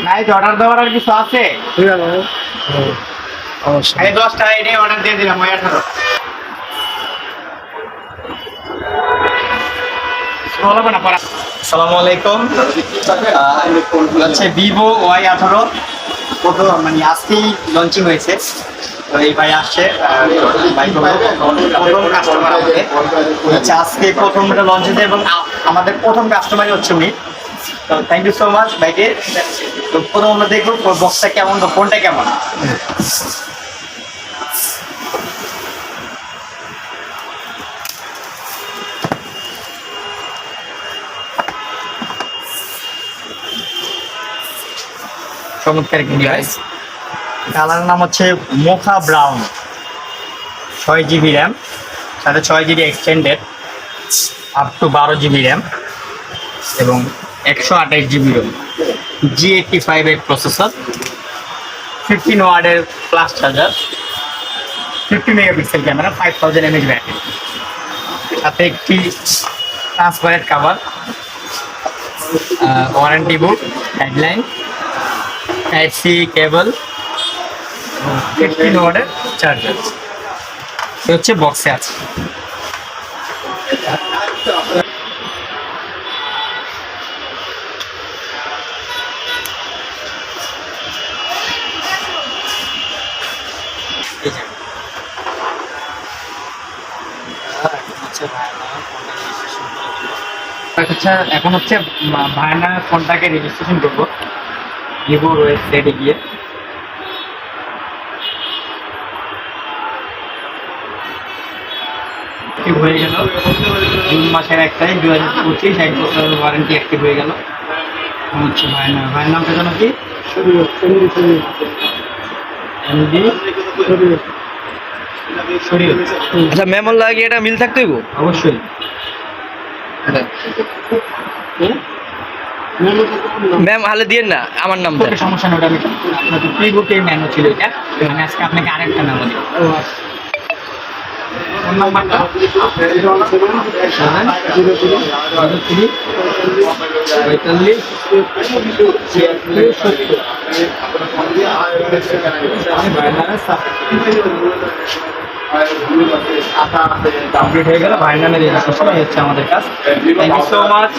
নাই অর্ডার দেওয়ার আর কিছু আছে? ঠিক আছে অবশ্যই। এই 10টা এটাই অর্ডার দিয়ে দিলাম, ওই 18। আসসালামু আলাইকুম। হচ্ছে ভিভো Y18 প্রথম মানে আজকেই লঞ্চিং হয়েছে। তো এই ভাই আসছে, প্রথম কাস্টমার আমাদের হচ্ছে আজকে প্রথমটা লঞ্চ হয়েছে এবং আমাদের প্রথম কাস্টমারই হচ্ছে উনি। তো থ্যাংক ইউ সো মাচ ভাইকে। তো প্রথম আমরা দেখবো বক্সটা কেমন, তো ফোনটা কেমন। চমৎকার একটি ডিভাইস। কালার নাম হচ্ছে মোখা ব্রাউন, 6 GB র্যাম, সাথে 6 GB extended, up to 12 GB RAM এবং 128 GB রোম, G85 এর প্রসেসর, 15 ওয়াটের plus charger, 50 megapixel camera, 5000 mAh battery, সাথে একটি ট্রান্সপারেন্ট কাভার, ওয়ারেন্টি বুক, গাইডলাইন, টাইপ সি কেবল, 15 ওয়াটের চার্জার হচ্ছে বক্সে আছে। এখন হচ্ছে ভাইনা ফোনটাকে রেজিস্ট্রেশন করবো ভিভোর ওয়েবসাইটে গিয়ে। হয়ে গেল জুন মাসের 1 তারিখ 2025, 1 বছরের ওয়ারেন্টি অ্যাক্টিভ হয়ে গেল। হচ্ছে ভাইয়ের নামটা যেন কি? এমডি শরীয়ত। আচ্ছা মেমন লাগে এটা মিল থাকতে হইব অবশ্যই। ম্যাম হালে দিয়েন না আমার নাম দেন। সমস্যা নেই, ওটা আমি আপনাকে প্রিবুকে ম্যানো ছিল এটা, মানে আজকে আপনাকে আরেকটা নাম দিই। ফোন নাম্বারটা 77 হয়ে গেল। ভাইয়ের নামে রেজিস্ট্রেশন হচ্ছে আমাদের কাজ। Thank you so much.